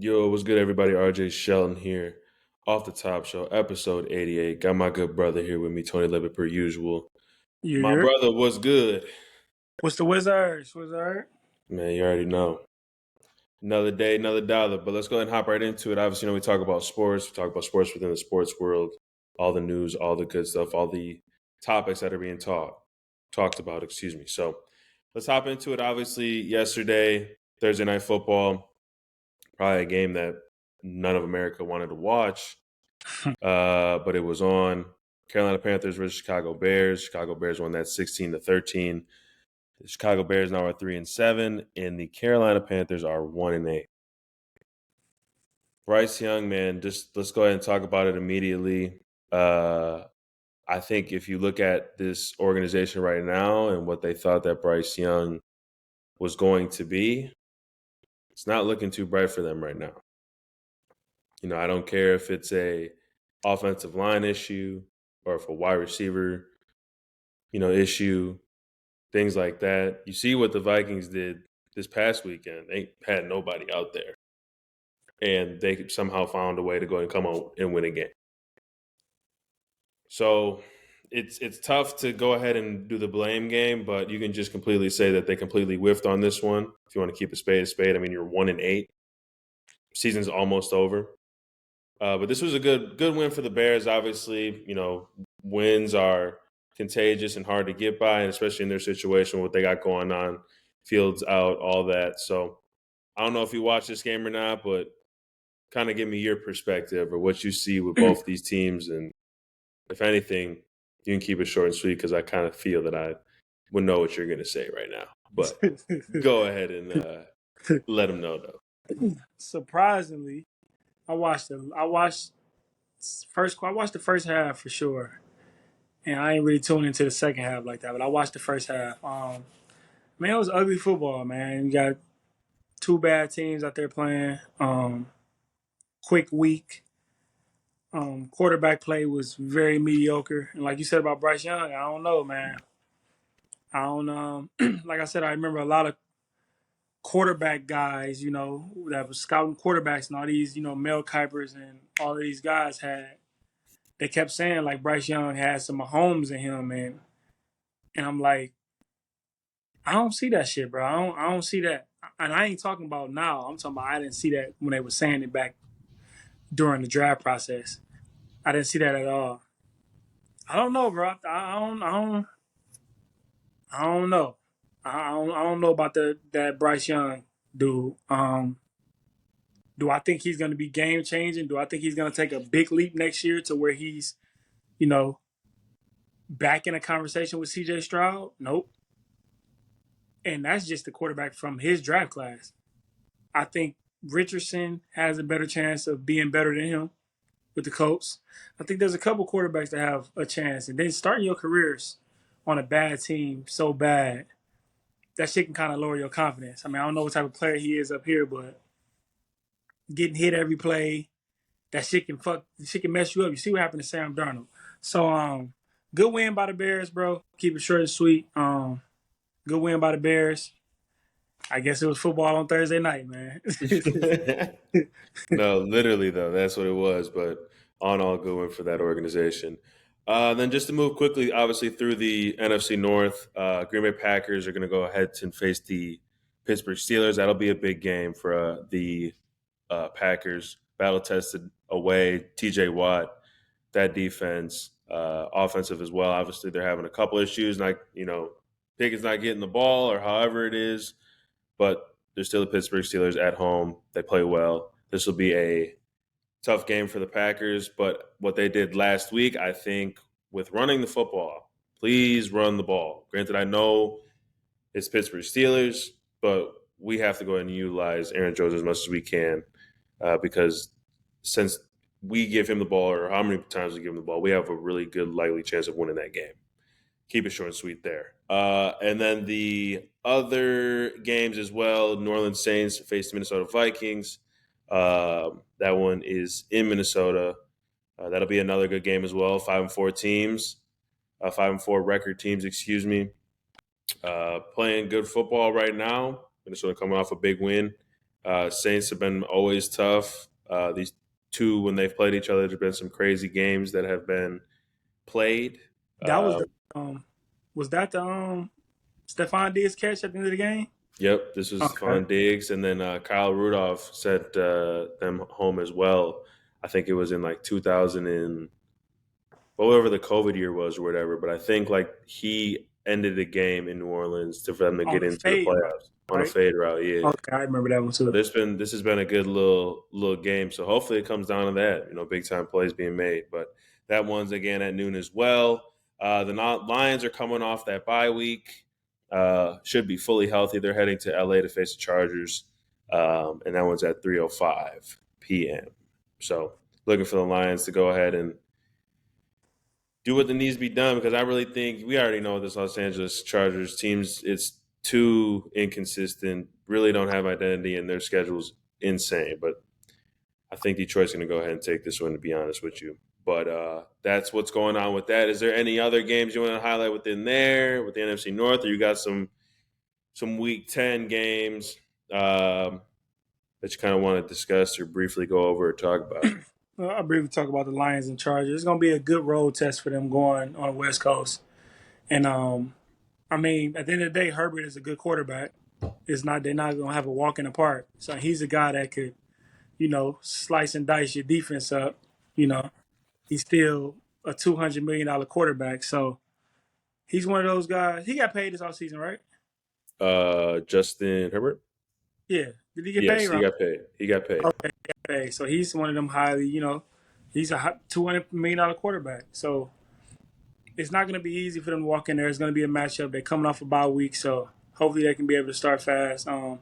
Yo, what's good, everybody? RJ Shelton here, off the top show, episode 88. Got my good brother here with me, Tony Levitt, per usual. My You're brother, what's good? what's the Wizards? Wizard. Man, you already know. Another day, another dollar. But let's go ahead and hop right into it. Obviously, we talk about sports. We talk about sports within the sports world, all the news, all the good stuff, all the topics that are being talked about. Excuse me. So let's hop into it. Obviously, yesterday, Thursday night football, probably a game that none of America wanted to watch. But it was on. Carolina Panthers versus Chicago Bears. Chicago Bears won that 16-13. The Chicago Bears now are 3-7, and the Carolina Panthers are 1-8. Bryce Young, man, just let's go ahead and talk about it immediately. Uh, I think if you look at this organization right now and what they thought that Bryce Young was going to be, it's not looking too bright for them right now. I don't care if it's a offensive line issue or if a wide receiver, issue, things like that. You see what the Vikings did this past weekend. They had nobody out there, and they somehow found a way to go and come out and win a game. So it's tough to go ahead and do the blame game, but you can just completely say that they completely whiffed on this one. If you want to keep a spade a spade, I mean, you're 1-8. Season's almost over. But this was a good win for the Bears. Obviously, wins are contagious and hard to get by, and especially in their situation, what they got going on, Fields out, all that. So I don't know if you watch this game or not, but kind of give me your perspective or what you see with both these teams, and if anything, you can keep it short and sweet because I kind of feel that I would know what you're going to say right now. But go ahead and let them know, though. Surprisingly, I watched the first half for sure, and I ain't really tuned into the second half like that. But I watched the first half. Man, it was ugly football. Man, you got two bad teams out there playing. Quick week. Quarterback play was very mediocre, and like you said about Bryce Young, I don't know, man. I don't like I said, I remember a lot of quarterback guys, that was scouting quarterbacks and all these, Mel Kipers and all of these guys they kept saying like Bryce Young had some Mahomes in him, and I'm like, I don't see that shit, bro. I don't see that. And I ain't talking about now. I'm talking about I didn't see that when they were saying it back during the draft process. I didn't see that at all. I don't know, bro. I don't know. I don't know about that Bryce Young dude. Do I think he's going to be game changing? Do I think he's going to take a big leap next year to where he's, you know, back in a conversation with CJ Stroud? Nope. And that's just the quarterback from his draft class. I think Richardson has a better chance of being better than him with the Colts. I think there's a couple quarterbacks that have a chance. And then starting your careers on a bad team so bad, that shit can kind of lower your confidence. I mean, I don't know what type of player he is up here, but getting hit every play, shit can mess you up. You see what happened to Sam Darnold. So good win by the Bears, bro. Keep it short and sweet. Good win by the Bears. I guess it was football on Thursday night, man. No, literally though, that's what it was. But on all good one for that organization. Then just to move quickly, obviously through the NFC North, Green Bay Packers are going to go ahead and face the Pittsburgh Steelers. That'll be a big game for the Packers. Battle tested away. T.J. Watt, that defense, offensive as well. Obviously, they're having a couple issues. Like Pickett's not getting the ball or however it is, but they're still the Pittsburgh Steelers at home. They play well. This will be a tough game for the Packers, but what they did last week, I think, with running the football, please run the ball. Granted, I know it's Pittsburgh Steelers, but we have to go ahead and utilize Aaron Jones as much as we can because since we give him the ball or how many times we give him the ball, we have a really good likely chance of winning that game. Keep it short and sweet there. And then the other games as well, New Orleans Saints face the Minnesota Vikings. That one is in Minnesota. That'll be another good game as well. 5-4 teams, 5-4 record teams, excuse me. Playing good football right now. Minnesota coming off a big win Saints have been always tough. These two, when they've played each other, there's been some crazy games that have been played. That Uh, was that the Stephon Diggs catch at the end of the game? yep, this was Okay. Stephon Diggs, and then Kyle Rudolph sent them home as well. I think it was in like 2000 and whatever the COVID year was or whatever. But I think like he ended the game in New Orleans for them to On get the into the fade route, playoffs on a right? fade route. Yeah. Okay, I remember that one So too. this has been a good little game. So hopefully it comes down to that. Big time plays being made. But that one's again at noon as well. The Lions are coming off that bye week. Should be fully healthy. They're heading to LA to face the Chargers, and that one's at 3:05 p.m. So looking for the Lions to go ahead and do what needs to be done because I really think we already know this Los Angeles Chargers teams. It's too inconsistent. Really don't have identity, and their schedule's insane. But I think Detroit's going to go ahead and take this one. To be honest with you, but that's what's going on with that. Is there any other games you want to highlight within there with the NFC North, or you got some Week 10 games that you kind of want to discuss or briefly go over or talk about? Well, I'll briefly talk about the Lions and Chargers. It's going to be a good road test for them going on the West Coast. And I mean, at the end of the day, Herbert is a good quarterback. It's not they're not going to have a walk in the park. So he's a guy that could, slice and dice your defense up. You know, he's still a $200 million quarterback. So he's one of those guys. He got paid this offseason, right? Justin Herbert. Yeah. Did he get paid? Yes, he Right. got paid. He got paid. Okay. He got paid. So he's one of them highly, he's a $200 million quarterback. So it's not going to be easy for them to walk in there. It's going to be a matchup. They're coming off a bye week, so hopefully they can be able to start fast. I'm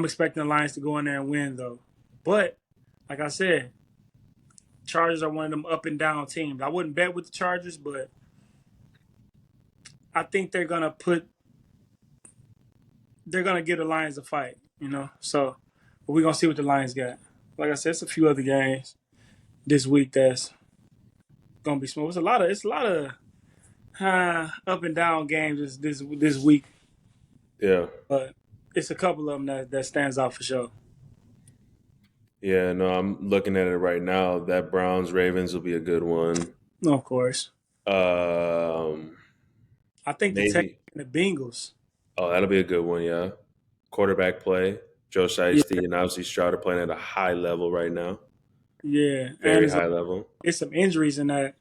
expecting the Lions to go in there and win, though. But like I said, Chargers are one of them up and down teams. I wouldn't bet with the Chargers, but I think they're gonna give the Lions a fight. So but we're gonna see what the Lions got. Like I said, it's a few other games this week that's gonna be smooth. It's a lot of up and down games this week, Yeah. but it's a couple of them that stands out for sure. Yeah, no, I'm looking at it right now. That Browns Ravens will be a good one. No, of course. Um, I think the Texans maybe. and the Bengals. Oh, that'll be a good one. Yeah, quarterback play. Joe Yeah, Shiesty and obviously Stroud are playing at a high level right now. yeah, and Very high level. it's some injuries in that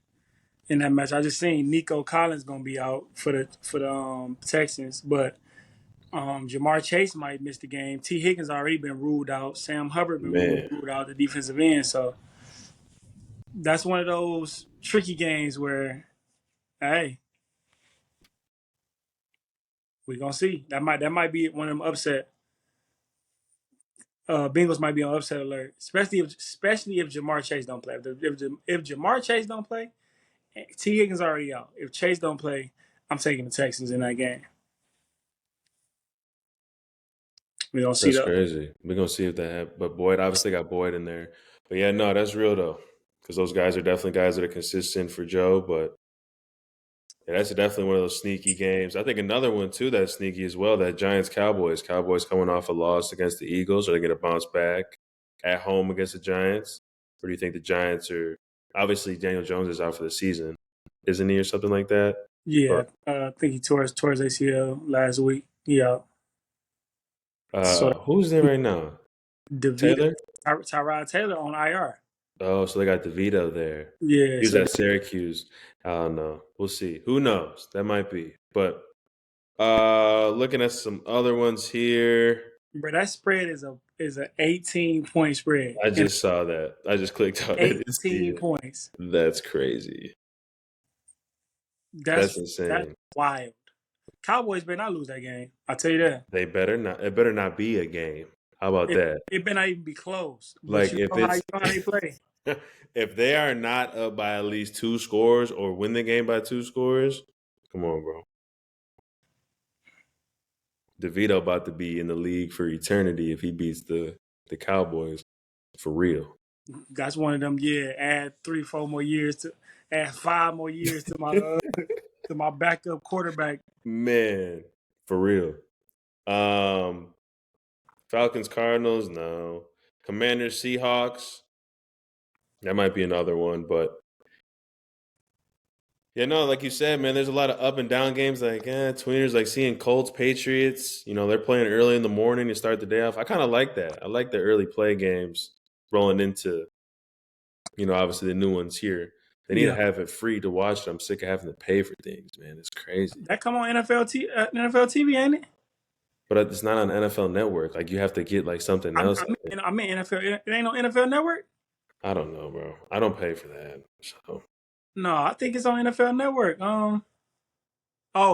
match. I just seen Nico Collins gonna be out for the Texans, but Jamar Chase might miss the game. T Higgins already been ruled out. Sam Hubbard been ruled, Man, ruled out the defensive end. So that's one of those tricky games where, hey, we gonna see. That might be one of them upset. Bengals might be on upset alert, especially if Jamar Chase don't play. If Jamar Chase don't play, T Higgins already out. If Chase don't play, I'm taking the Texans in that game. We don't see that's the crazy. We're gonna see if that happens. But Boyd obviously got Boyd in there. But yeah, no, that's real though, because those guys are definitely guys that are consistent for Joe. But yeah, that's definitely one of those sneaky games. I think another one too that's sneaky as well. That Giants Cowboys. Cowboys coming off a loss against the Eagles. Are they going to bounce back at home against the Giants? Or do you think the Giants are obviously Daniel Jones is out for the season, isn't he, or something like that? yeah. Or I think he tore his ACL last week. Yeah. So who's there right now? DeVito, Taylor. Tyrod Taylor on IR. Oh, so they got DeVito there. Yeah. He was So at Syracuse. I don't know. We'll see. Who knows? That might be. But looking at some other ones here. bro, that spread is an 18-point spread I and just saw that. I just clicked on it to see 18 it. points. That's crazy. That's That's insane. wild. Cowboys better not lose that game. I'll tell you that. They better not. It better not be a game. How about It, that? it better not even be close. But Like you if know how it's you know how they play. if they are not up by at least 2 scores or win the game by 2 scores, come on, bro. DeVito about to be in the league for eternity if he beats the Cowboys for real. That's one of them. Yeah, add 3, 4 more years add 5 more years to my backup quarterback. Man, for real. Um, Falcons, Cardinals, no. Commanders, Seahawks. That might be another one, but yeah, no, like you said, man, there's a lot of up and down games. Like, tweeners, like seeing Colts, Patriots. They're playing early in the morning to start the day off. I kind of like that. I like the early play games rolling into, obviously the new ones here. They need to Yeah, have it free to watch it. I'm sick of having to pay for things, man. It's crazy. that come on NFL TV, ain't it? But it's not on NFL Network. Like you have to get like something I, else. I mean, I mean NFL. It ain't no NFL Network. I don't know, bro. I don't pay for that. So No, I think it's on NFL Network. Oh,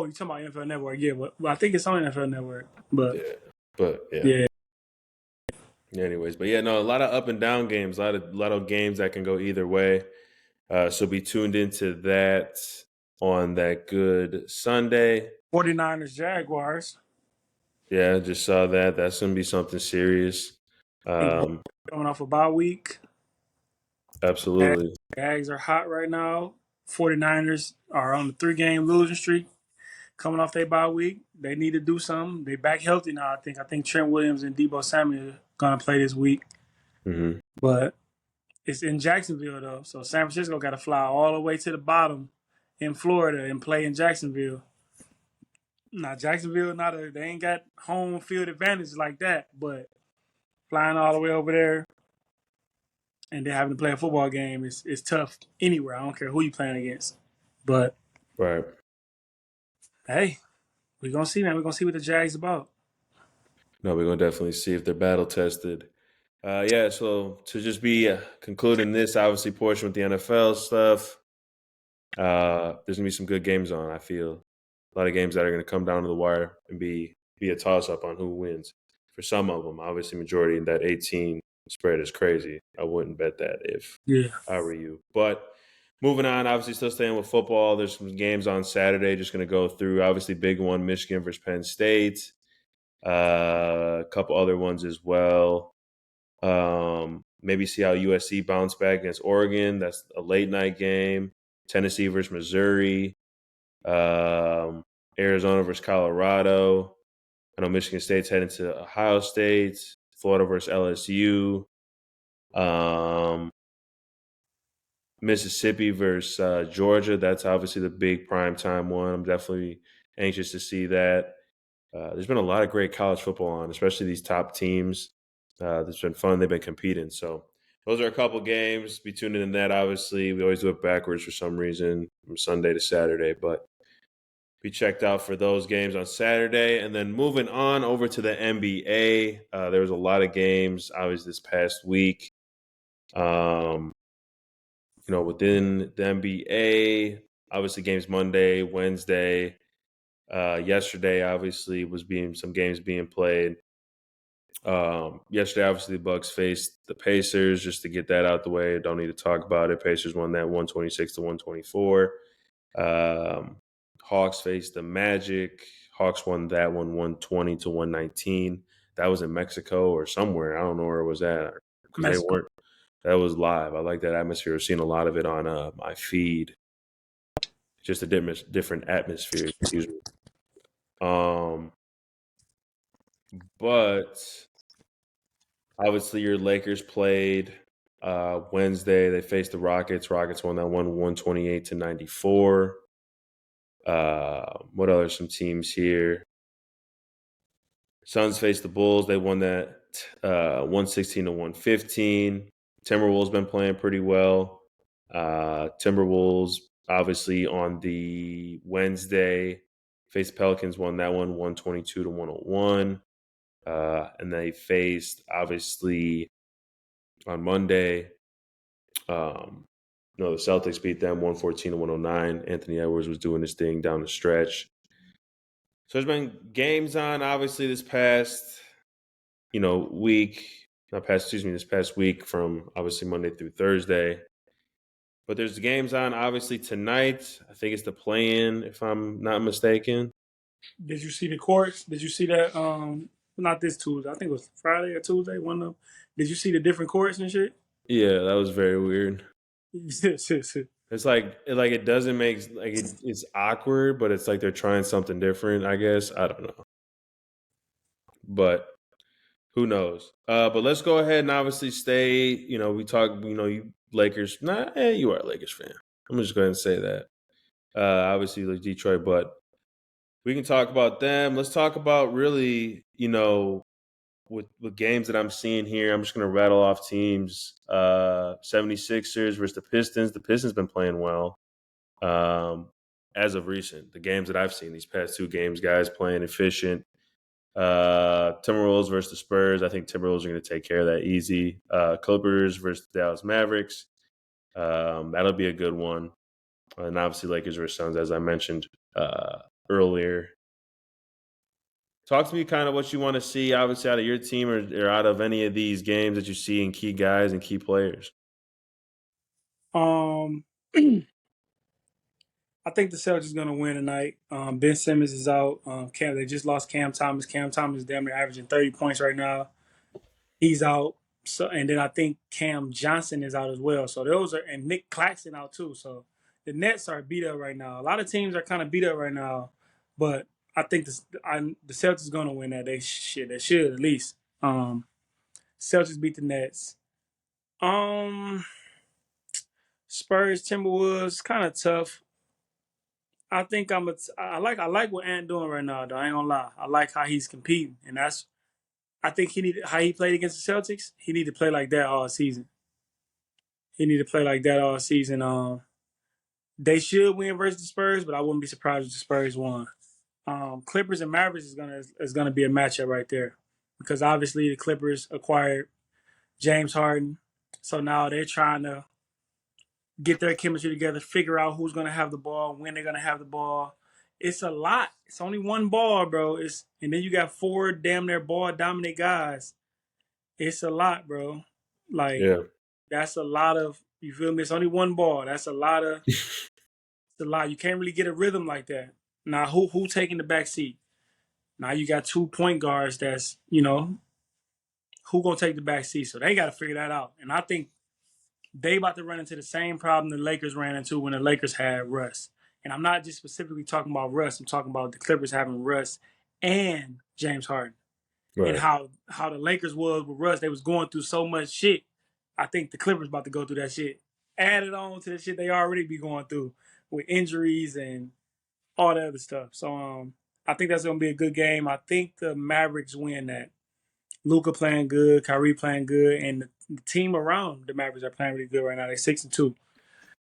you talking about NFL Network? Yeah, but I think it's on NFL Network. But yeah, but yeah. yeah, Anyways, but yeah, no, a lot of up and down games, a lot of games that can go either way. So be tuned into that on that good Sunday. 49ers Jaguars. Yeah, just saw that. That's gonna be something serious. And Um, coming off a bye week. absolutely. Jags are hot right now. 49ers are on the 3-game losing streak. Coming off their bye week, they need to do something. They back healthy now. I think Trent Williams and Debo Samuel are gonna play this week, Hmm. but it's in Jacksonville though, so San Francisco got to fly all the way to the bottom in Florida and play in Jacksonville. Now Jacksonville, they ain't got home field advantage like that, but flying all the way over there and then having to play a football game is tough anywhere. I don't care who you playing against, but Right. hey, we're gonna see, man. We're gonna see what the Jags about. No, we're gonna definitely see if they're battle tested. Yeah. So to just be concluding this obviously portion with the NFL stuff, there's gonna be some good games on. I feel a lot of games that are gonna come down to the wire and be a toss up on who wins. For some of them, obviously, majority in that 18 spread is crazy. I wouldn't bet that if Yeah, I were you. But moving on, obviously, still staying with football. There's some games on Saturday. Just gonna go through. Obviously, big one: Michigan versus Penn State. A couple other ones as well. Maybe see how USC bounce back against Oregon. That's a late night game. Tennessee versus Missouri. Um, Arizona versus Colorado. I know Michigan State's heading to Ohio State. Florida versus LSU. Um, Mississippi versus Georgia. That's obviously the big primetime one. I'm definitely anxious to see that. There's been a lot of great college football on, especially these top teams. It's been fun. They've been competing. So those are a couple games. Be tuning in that. Obviously, we always do it backwards for some reason from Sunday to Saturday, but be checked out for those games on Saturday. And then moving on over to the NBA, there was a lot of games obviously this past week. Um, within the NBA, obviously games Monday, Wednesday. Yesterday, obviously, was being some games being played. Yesterday, obviously, the Bucks faced the Pacers. Just to get that out the way, don't need to talk about it. Pacers won that 126 to 124. Um, Hawks faced the Magic. Hawks won that one 120 to 119. That was in Mexico or somewhere. I don't know where it was at because they Mexico. weren't. That was live. I like that atmosphere. I've seen a lot of it on my feed. Just a different atmosphere. Excuse me. Um, but obviously, your Lakers played Wednesday. They faced the Rockets. Rockets won that one 128 to 94. What other some teams here? Suns faced the Bulls. They won that 116 to 115. Timberwolves been playing pretty well. Timberwolves obviously on the Wednesday faced Pelicans. Won that one 122 to 101. And they faced obviously on Monday. No, the Celtics beat them 114 to 109. Anthony Edwards was doing his thing down the stretch. So there's been games on, obviously, this past, week. Not past, excuse me, this past week from obviously Monday through Thursday. But there's games on, obviously, tonight. I think it's the play-in, if I'm not mistaken. Did you see the courts? Did you see that? Not this Tuesday. I think it was Friday or Tuesday. One of them. Did you see the different courts and shit? Yeah, that was very weird. Yes, yes, yes. It's like it doesn't make it's awkward, but it's like they're trying something different. I guess I don't know, but Who knows? But let's go ahead and obviously stay. We talk. You Lakers. Nah, you are a Lakers fan. I'm just going to say that. Obviously, like Detroit, but we can talk about them. Let's talk about really, with games that I'm seeing here. I'm just going to rattle off teams. 76ers versus the Pistons. The Pistons been playing well as of recent. The games that I've seen, these past two games, guys playing efficient. Timberwolves versus the Spurs. I think Timberwolves are going to take care of that easy. Clippers versus the Dallas Mavericks. That'll be a good one. And obviously Lakers versus Suns, as I mentioned earlier. Talk to me kind of what you want to see, obviously, out of your team or out of any of these games that you see in key guys and key players. Um, I think the Celtics are going to win tonight. Ben Simmons is out. They just lost Cam Thomas. Cam Thomas is damn near averaging 30 points right now. He's out. So, and then I think Cam Johnson is out as well. So those are, and Nick Claxton out too. So the Nets are beat up right now. A lot of teams are kind of beat up right now, but I think the Celtics are going to win that. They should at least. Celtics beat the Nets. Um, Spurs Timberwolves kind of tough. I think I like what Ant doing right now. Though I ain't gonna lie, I like how he's competing, and I think how he played against the Celtics. He need to play like that all season. He need to play like that all season. They should win versus the Spurs, but I wouldn't be surprised if the Spurs won. Clippers and Mavericks is gonna be a matchup right there, because obviously the Clippers acquired James Harden, so now they're trying to get their chemistry together, figure out who's gonna have the ball, when they're gonna have the ball. It's a lot. It's only one ball, bro. And then you got four damn near ball dominant guys. It's a lot, bro. Like Yeah. that's a lot of, you feel me? It's only one ball. That's a lot of it's a lot. You can't really get a rhythm like that. Now who taking the back seat? Now you got 2 point guards that's, who gonna take the back seat? So they gotta figure that out. And I think they about to run into the same problem the Lakers ran into when the Lakers had Russ. And I'm not just specifically talking about Russ. I'm talking about the Clippers having Russ and James Harden. And Right. how the Lakers was with Russ, they was going through so much shit. I think the Clippers about to go through that shit. Added on to the shit they already be going through with injuries and all that other stuff. So I think that's gonna be a good game. I think the Mavericks win that. Luka playing good, Kyrie playing good, and the team around the Mavericks are playing really good right now. They're 6-2.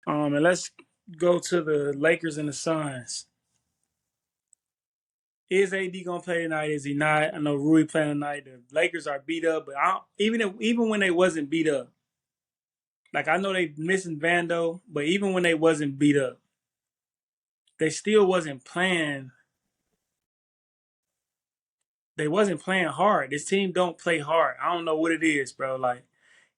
And let's go to the Lakers and the Suns. Is AD gonna play tonight? Is he not? I know Rui playing tonight. The Lakers are beat up, but even when they wasn't beat up, like I know they missing Vando, but even when they wasn't beat up, they still wasn't playing. They wasn't playing hard. This team don't play hard. I don't know what it is, bro. Like,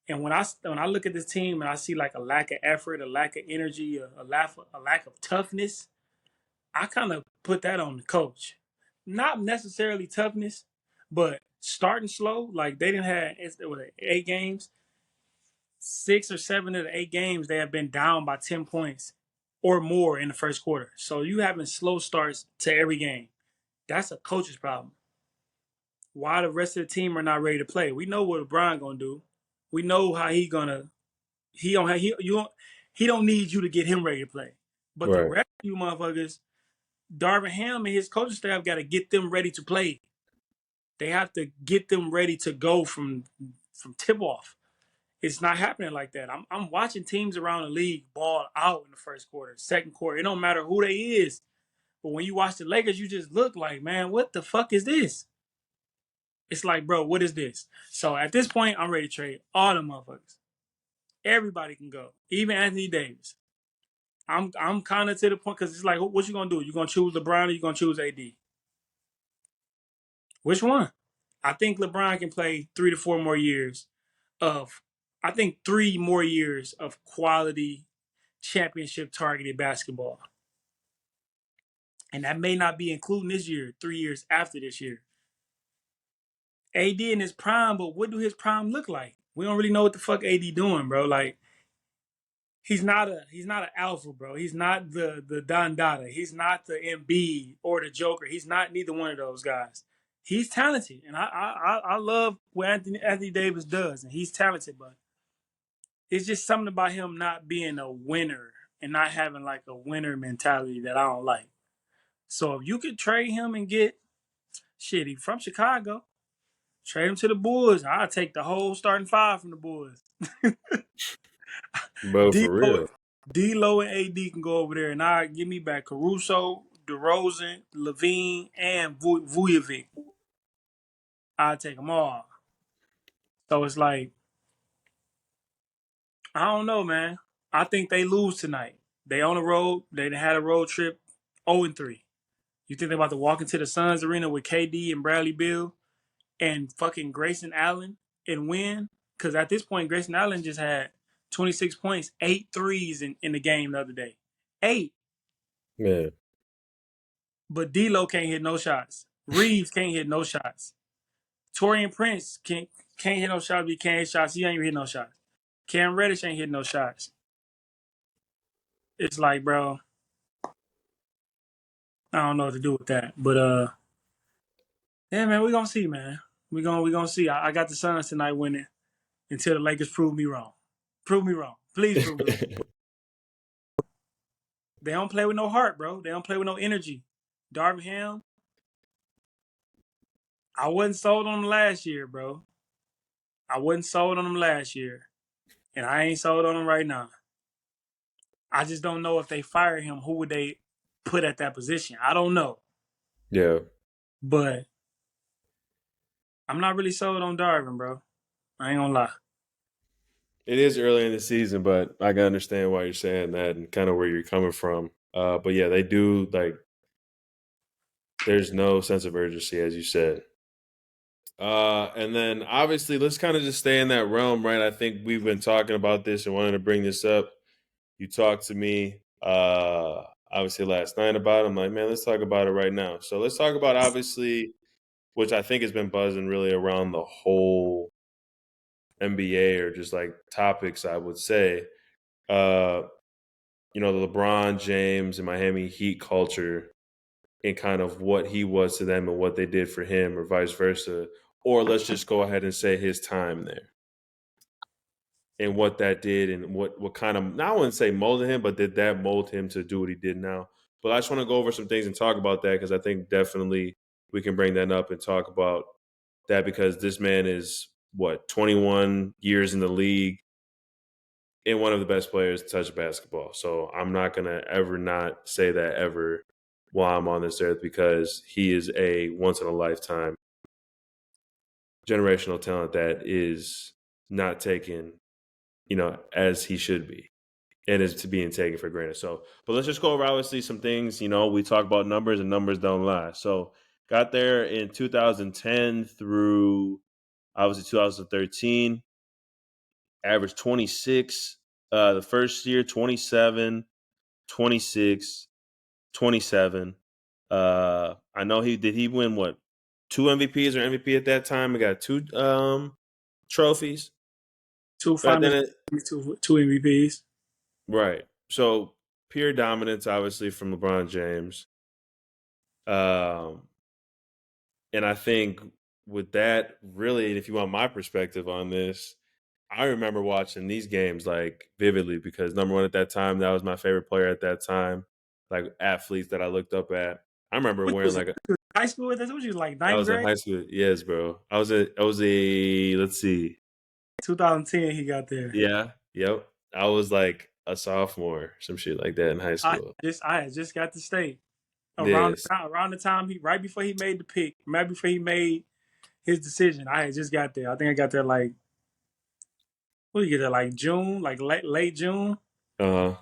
and when I look at this team and I see like a lack of effort, a lack of energy, a lack of toughness, I kind of put that on the coach. Not necessarily toughness, but starting slow. Like they didn't have 8 games, 6 or 7 of the 8 games they have been down by 10 points or more in the first quarter. So you having slow starts to every game. That's a coach's problem. Why the rest of the team are not ready to play? We know what LeBron gonna do. We know how he gonna. He don't have, he you don't he don't need you to get him ready to play. But the Right. rest of you motherfuckers, Darvin Ham and his coaching staff got to get them ready to play. They have to get them ready to go from tip off. It's not happening like that. I'm watching teams around the league ball out in the first quarter, second quarter. It don't matter who they is. But when you watch the Lakers, you just look like, man, what the fuck is this? It's like, bro, what is this? So at this point, I'm ready to trade all the motherfuckers. Everybody can go, even Anthony Davis. I'm kind of to the point because it's like, what you gonna do? You gonna choose LeBron or you gonna choose AD? Which one? I think LeBron can play 3 to 4 more years of, I think 3 more years of quality championship targeted basketball. And that may not be including this year, 3 years after this year. AD in his prime, but what do his prime look like? We don't really know what the fuck AD doing, bro. Like he's not an alpha, bro. He's not the Don Dada. He's not the Embiid or the Joker. He's not neither one of those guys. he's talented, and I love what Anthony Davis does, and he's talented, but it's just something about him not being a winner and not having like a winner mentality that I don't like. So if you could trade him and get shit, he from Chicago, trade him to the Bulls. I'll take the whole starting five from the Bulls. Bro, for D'Lo, real. D'Lo and AD can go over there, and I give me back Caruso, DeRozan, Levine, and Vujovic. I take them all. So it's like I don't know, man. I think they lose tonight. They on the road. They had a road trip, 0-3. You think they're about to walk into the Suns arena with KD and Bradley Beal and fucking Grayson Allen and win? Because at this point, Grayson Allen just had 26 points, 8 threes in the game the other day. 8. Man. But D'Lo can't hit no shots. Reeves can't hit no shots. Torian Prince can't hit no shots. But he can't hit shots. He ain't even hit no shots. Cam Reddish ain't hit no shots. It's like, bro, I don't know what to do with that. But yeah, man, we gonna see, man. We gonna see. I got the Suns tonight winning until the Lakers prove me wrong. Prove me wrong. Please prove me wrong. They don't play with no heart, bro. They don't play with no energy. Darvin Ham, I wasn't sold on him last year, bro. I wasn't sold on him last year. And I ain't sold on him right now. I just don't know if they fire him, who would they put at that position? I don't know. Yeah. But I'm not really sold on Darvin, bro. I ain't gonna lie. It is early in the season, but I can understand why you're saying that and kind of where you're coming from. But yeah, they do like. There's no sense of urgency, as you said. And then obviously, let's kind of just stay in that realm, right? I think we've been talking about this and wanted to bring this up. You talked to me, obviously last night about it. I'm like, man, let's talk about it right now. So let's talk about obviously, which I think has been buzzing really around the whole NBA or just like topics. I would say, uh, the LeBron James and Miami Heat culture and kind of what he was to them and what they did for him, or vice versa. Or let's just go ahead and say his time there and what that did and what kind of, now I wouldn't say molded him, but did that mold him to do what he did now? But I just want to go over some things and talk about that because I think definitely we can bring that up and talk about that because this man is, 21 years in the league and one of the best players to touch basketball. So I'm not going to ever not say that ever while I'm on this earth because he is a once in a lifetime generational talent that is not taken, as he should be and is to being taken for granted. So, but let's just go over obviously some things, we talk about numbers and numbers don't lie. So got there in 2010 through obviously 2013, averaged 26, the first year, 27, 26, 27. I know he win what? Two MVPs or MVP at that time. He got two trophies. Two But finals, then two MVPs. right. So pure dominance obviously from LeBron James. Um and I think with that, really, if you want my perspective on this, I remember watching these games like vividly because number one at that time, that was my favorite player at that time, like athletes that I looked up at. I remember What wearing was it? like High school with us? What was you like I ninth was in grade? high school. Yes, bro. I was a let's see. 2010 he got there. Yeah, yep. I was like a sophomore, some shit like that in high school. I had just got to state Yes. around the time he right before he made the pick, right before he made his decision. I had just got there. I think I got there like what did you get there like June, like late June. Uh-huh.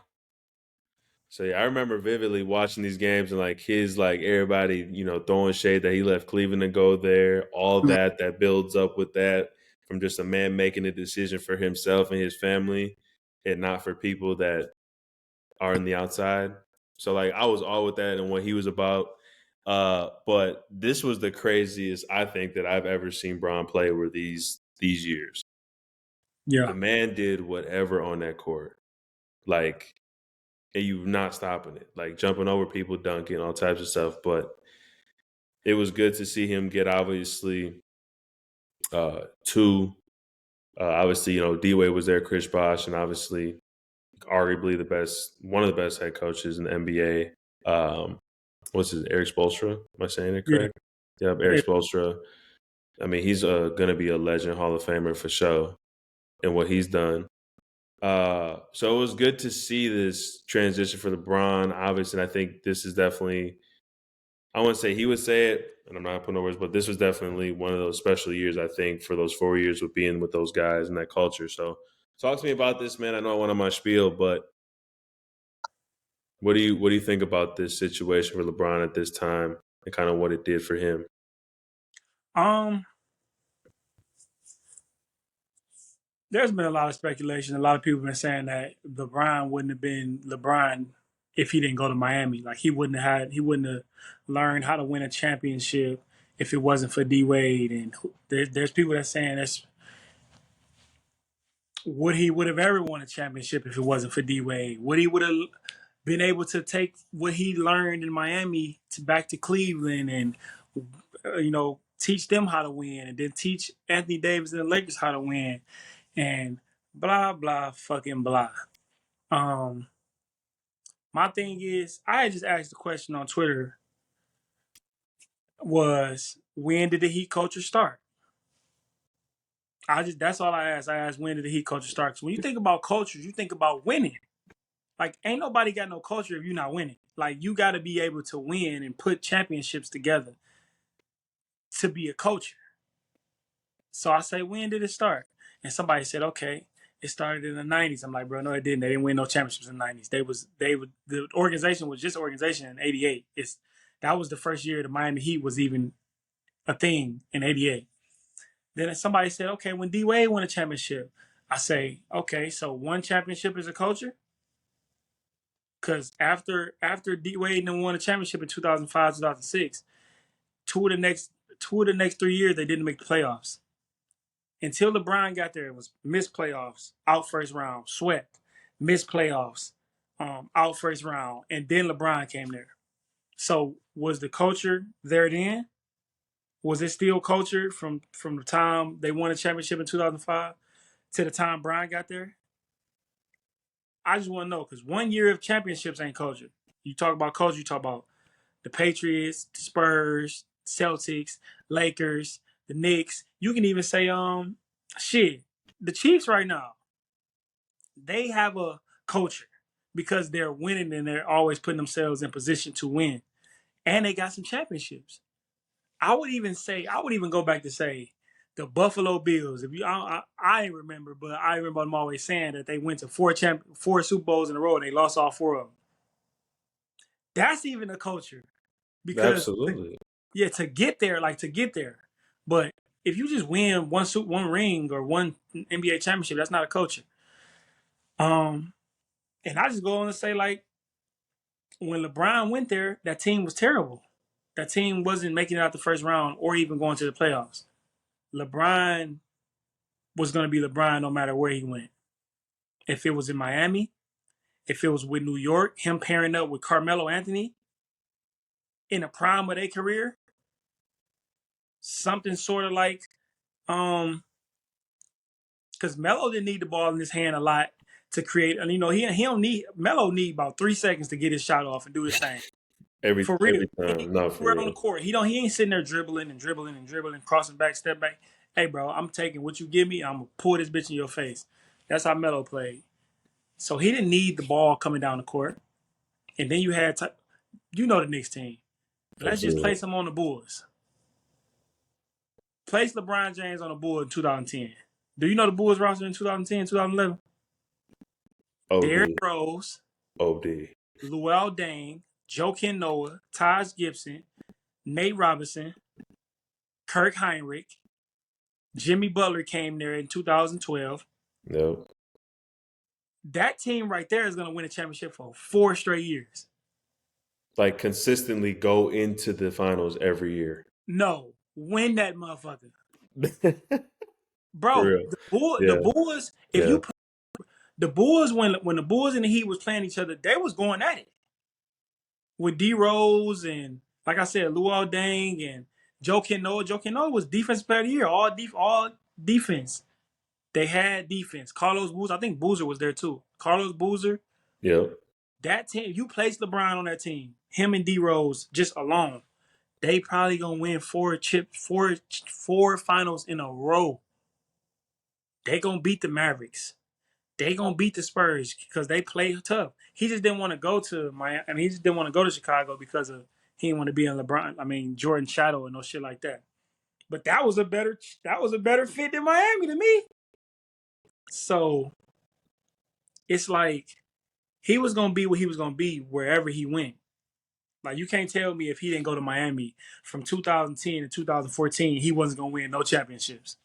So yeah, I remember vividly watching these games and like his like everybody, throwing shade that he left Cleveland to go there, all that builds up with that from just a man making a decision for himself and his family and not for people that are in the outside. So like I was all with that and what he was about. But this was the craziest I think that I've ever seen Bron play were these years. Yeah, The man did whatever on that court. Like and you not stopping it, like jumping over people, dunking, all types of stuff. But it was good to see him get obviously two. Obviously, D Wade was there, Chris Bosh, and obviously, arguably one of the best head coaches in the NBA. What's his Eric Spoelstra? Am I saying it Yeah. correct? Yep, Eric Spoelstra. I mean, he's going to be a legend, Hall of Famer for sure, and what he's done. So it was good to see this transition for LeBron. Obviously, and I think this is definitely. I wouldn't say he would say it, and I'm not putting no words, but this was definitely one of those special years, I think, for those 4 years with being with those guys and that culture. So talk to me about this, man. I know I went on my spiel, but what do you think about this situation for LeBron at this time and kind of what it did for him? Um, there's been a lot of speculation. A lot of people have been saying that LeBron wouldn't have been LeBron if he didn't go to Miami. Like he wouldn't have learned how to win a championship if it wasn't for D Wade. And there's people that saying that's would he would have ever won a championship if it wasn't for D Wade? Would he would have been able to take what he learned in Miami back to Cleveland and teach them how to win, and then teach Anthony Davis and the Lakers how to win, and blah blah fucking blah. Um, my thing is, I had just asked the question on Twitter: was when did the Heat culture start? That's all I asked. I asked when did the Heat culture start? Because when you think about cultures, you think about winning. Like ain't nobody got no culture if you're not winning. Like you got to be able to win and put championships together to be a culture. So I say, when did it start? And somebody said, okay, it started in the '90s. I'm like, bro, no, it didn't. They didn't win no championships in the '90s. The organization was just organization in '88. That was the first year the Miami Heat was even a thing in '88. Then somebody said, okay, when D Wade won a championship, I say, okay, so one championship is a culture. Because after D Wade won a championship in 2005, 2006, two of the next 3 years they didn't make the playoffs. Until LeBron got there, it was missed playoffs, out first round, swept, missed playoffs, out first round, and then LeBron came there. So was the culture there then? Was it still culture from the time they won a championship in 2005 to the time Brian got there? I just want to know because 1 year of championships ain't culture. You talk about culture, you talk about the Patriots, the Spurs, Celtics, Lakers, the Knicks. You can even say, shit, the Chiefs right now. They have a culture because they're winning and they're always putting themselves in position to win, and they got some championships. I would even go back to say the Buffalo Bills. If you, I remember, but I remember them always saying that they went to four Super Bowls in a row and they lost all four of them. That's even a culture because Absolutely. to get there, but if you just win one ring or one NBA championship, that's not a culture. And I just go on to say like when LeBron went there, that team was terrible. That team wasn't making it out the first round or even going to the playoffs. LeBron was going to be LeBron no matter where he went. If it was in Miami, if it was with New York, him pairing up with Carmelo Anthony in the prime of their career, something sort of like, because Melo didn't need the ball in his hand a lot to create, and he don't need Melo need about 3 seconds to get his shot off and do his thing. For real. Every time, not for Anywhere on the real. court. He ain't sitting there dribbling and dribbling and dribbling, crossing back, step back. Hey bro, I'm taking what you give me, I'm gonna pour this bitch in your face. That's how Melo played. So he didn't need the ball coming down the court. And then you had the Knicks team. Let's just Absolutely. place him on the Bulls. Place LeBron James on the Bulls in 2010. Do you know the Bulls roster in 2010, 2011? Derrick OD. Rose, OD. Luol Deng, Joakim Noah, Taj Gibson, Nate Robinson, Kirk Heinrich, Jimmy Butler came there in 2012. Yep. That team right there is going to win a championship for 4 straight years. Like consistently go into the finals every year. No, win that motherfucker. For Bro, real. the Yeah. Bulls, if Yeah. you put the Bulls when the Bulls and the Heat was playing each other, they was going at it with D Rose and Like I said, Luol Deng and Joe Kenoa. Joe Kenoa was defensive player of the year. All defense. They had defense. Carlos Boozer. I think Boozer was there too. Carlos Boozer. Yep. That team. You placed LeBron on that team. Him and D Rose just alone. They probably gonna win four finals in a row. They gonna beat the Mavericks. They gonna beat the Spurs because they play tough. He just didn't want to go to Miami. I mean, he just didn't want to go to Chicago because of he didn't want to be in LeBron. I mean, Jordan shadow and no shit like that. But that was a better fit than Miami to me. So it's like he was gonna be what he was gonna be wherever he went. Like you can't tell me if he didn't go to Miami from 2010 to 2014, he wasn't gonna win no championships.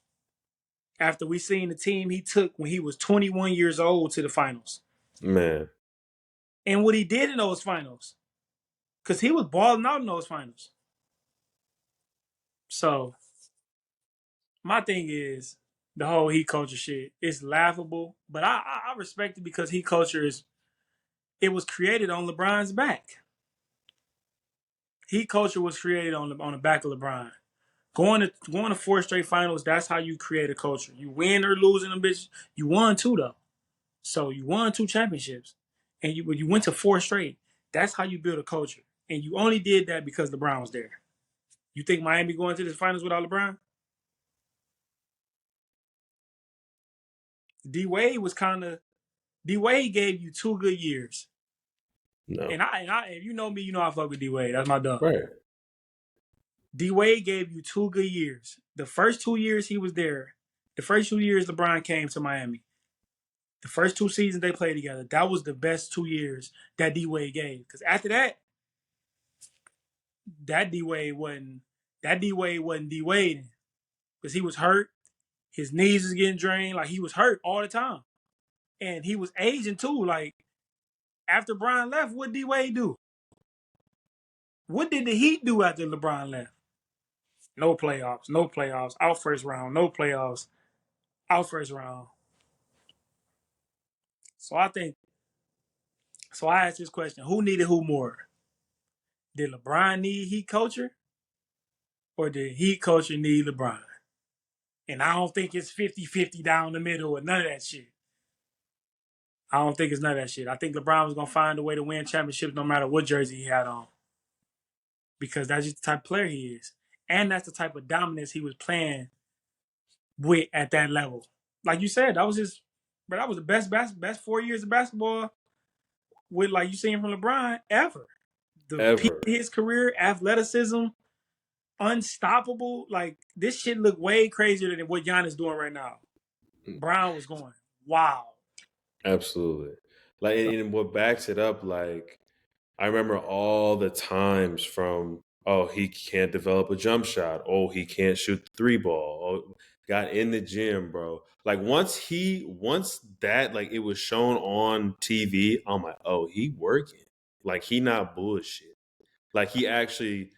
After we seen the team he took when he was 21 years old to the finals, Man. and what he did in those finals, because he was balling out in those finals. So my thing is the whole heat culture shit. It's laughable, but I respect it because heat culture is it was created on LeBron's back. Heat culture was created on the back of LeBron. Going to four straight finals, that's how you create a culture. You win or lose in them bitches. You won two though. So you won two championships. And you went to four straight. That's how you build a culture. And you only did that because LeBron was there. You think Miami going to the finals without LeBron? D Wade was kind of D Wade gave you 2 good years. No. And if you know me, you know I fuck with D Wade. That's my dog. Right. D Wade gave you 2 good years. The first 2 years he was there, the first 2 years LeBron came to Miami. The first two seasons they played together, that was the best 2 years that D Wade gave. Because after that, that D Wade wasn't D Wade because he was hurt. His knees was getting drained. Like he was hurt all the time, and he was aging too. Like after Brian left, what did D Wade do? What did the Heat do after LeBron left? No playoffs. No playoffs. Out first round. No playoffs. Out first round. So I think. So I asked this question: who needed who more? Did LeBron need Heat culture, or did Heat culture need LeBron? And I don't think it's 50-50 down the middle or none of that shit. I don't think it's none of that shit. I think LeBron was gonna find a way to win championships no matter what jersey he had on. Because that's just the type of player he is. And that's the type of dominance he was playing with at that level. Like you said, that was the best 4 years of basketball with like you seen from LeBron ever. The peak Ever. of his career, athleticism, unstoppable. Like this shit looked way crazier than what Giannis doing right now. Brown was going, wow. Absolutely. Like, So and what backs it up, like, I remember all the times from, oh, he can't develop a jump shot. Oh, he can't shoot the three ball. Oh, got in the gym, bro. Like, once that, like, it was shown on TV, I'm like, oh, he working. Like, he not bullshit. Like, he actually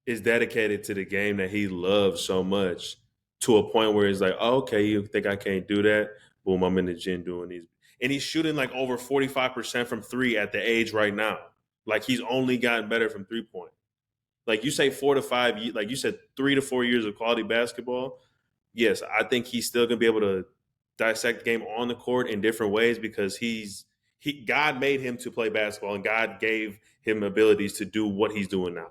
is dedicated to the game that he loves so much to a point where he's like, oh, okay, you think I can't do that? Boom, I'm in the gym doing these. And he's shooting like over 45% from three at the age right now. Like he's only gotten better from 3 point. Like you say 4 to 5, like you said 3 to 4 years of quality basketball. Yes, I think he's still gonna be able to dissect the game on the court in different ways because God made him to play basketball and God gave him abilities to do what he's doing now.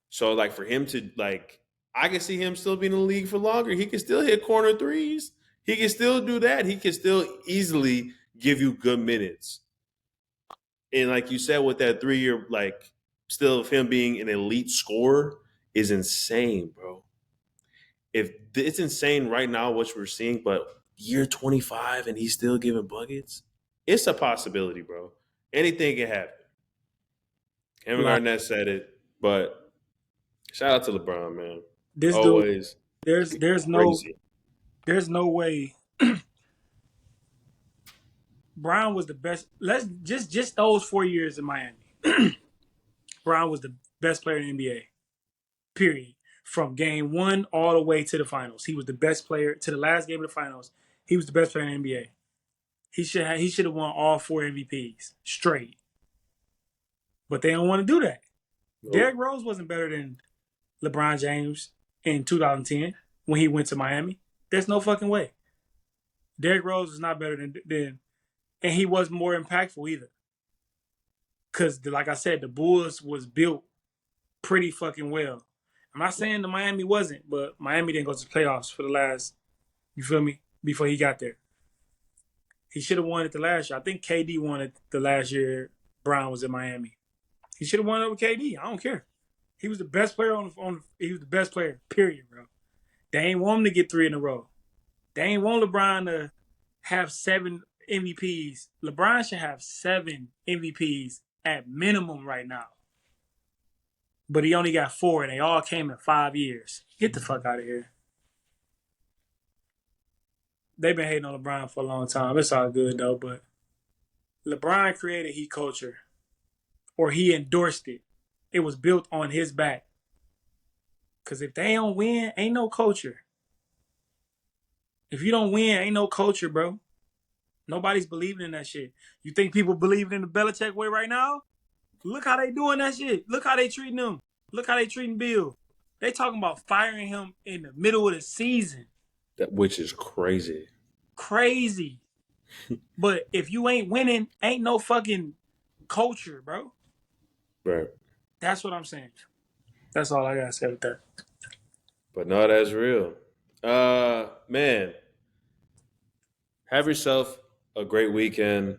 So like for him to like, I can see him still being in the league for longer. He can still hit corner threes. He can still do that. He can still easily give you good minutes. And like you said, with that 3 year, like still of him being an elite scorer is insane, bro. If it's insane right now what we're seeing, but year 25 and he's still giving buckets, it's a possibility, bro. Anything can happen. Kevin like Garnett said it, but shout out to LeBron, man. this dude, Always there's no crazy. there's no way Brown was the best. Let's just those 4 years in Miami. Brown was the best player in the NBA. Period. From game one all the way to the finals, he was the best player. To the last game of the finals, he was the best player in the NBA. He should have won all 4 MVPs straight. But they don't want to do that. Derrick Nope. Rose wasn't better than LeBron James in 2010 when he went to Miami. There's no fucking way. Derrick Rose is not better than and he was more impactful either. Because, like I said, the Bulls was built pretty fucking well. I'm not saying the Miami wasn't, but Miami didn't go to the playoffs for the last, you feel me, before he got there. He should have won it the last year. I think KD won it the last year Brown was in Miami. He should have won it over KD. I don't care. He was the best player he was the best player, period, bro. They ain't want him to get 3 in a row. They ain't want LeBron to have 7 MVPs. LeBron should have 7 MVPs at minimum right now. But he only got 4, and they all came in 5 years. Get the fuck out of here. They've been hating on LeBron for a long time. It's all good, though, but LeBron created Heat culture, or he endorsed it. It was built on his back. Because if they don't win, ain't no culture. If you don't win, ain't no culture, bro. Nobody's believing in that shit. You think people believing in the Belichick way right now? Look how they doing that shit. Look how they treating him. Look how they treating Bill. They talking about firing him in the middle of the season. Which is crazy. Crazy. But if you ain't winning, ain't no fucking culture, bro. Right. That's what I'm saying. That's all I gotta say with that. But no, that's real. Man, have yourself a great weekend.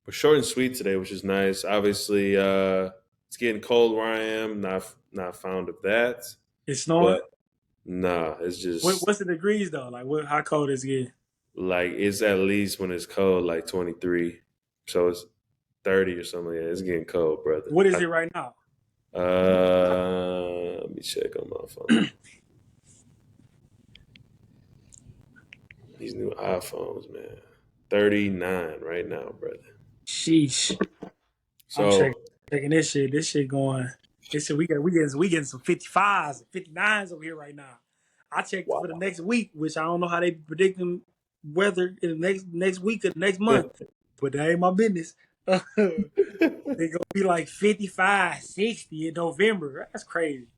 We're short and sweet today, which is nice. Obviously, it's getting cold where I am. Not fond of that. It's snowing. But nah, it's just What's the degrees though? Like, how cold is it? like it's at least when it's cold, like 23. So it's 30 or something. Yeah, it's getting cold, brother. What is it right now? Let me check on my phone. These new iPhones, man. 39 right now, brother. Sheesh. I'm So checking this shit. This shit going. This shit we getting some 55s, 59s over here right now. I checked for the wow. next week, which I don't know how they predicting weather in the next week or the next month, but that ain't my business. They gonna be like 55, 60 in November. That's crazy.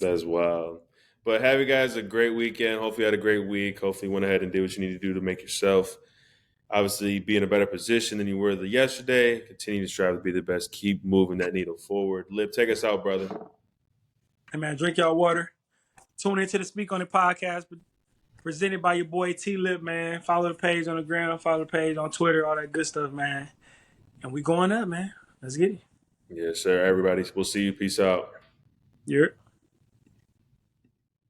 That's wild. But have you guys a great weekend. Hopefully you had a great week. Hopefully you went ahead and did what you need to do to make yourself obviously be in a better position than you were yesterday. Continue to strive to be the best. Keep moving that needle forward. Lip, take us out, brother. Hey man, drink y'all water. Tune into the Speak on It podcast presented by your boy T Lip, man. Follow the page on the gram, follow the page on Twitter, all that good stuff, man. And we going up, man. Let's get it. Yes, sir. Everybody, we'll see you. Peace out. You're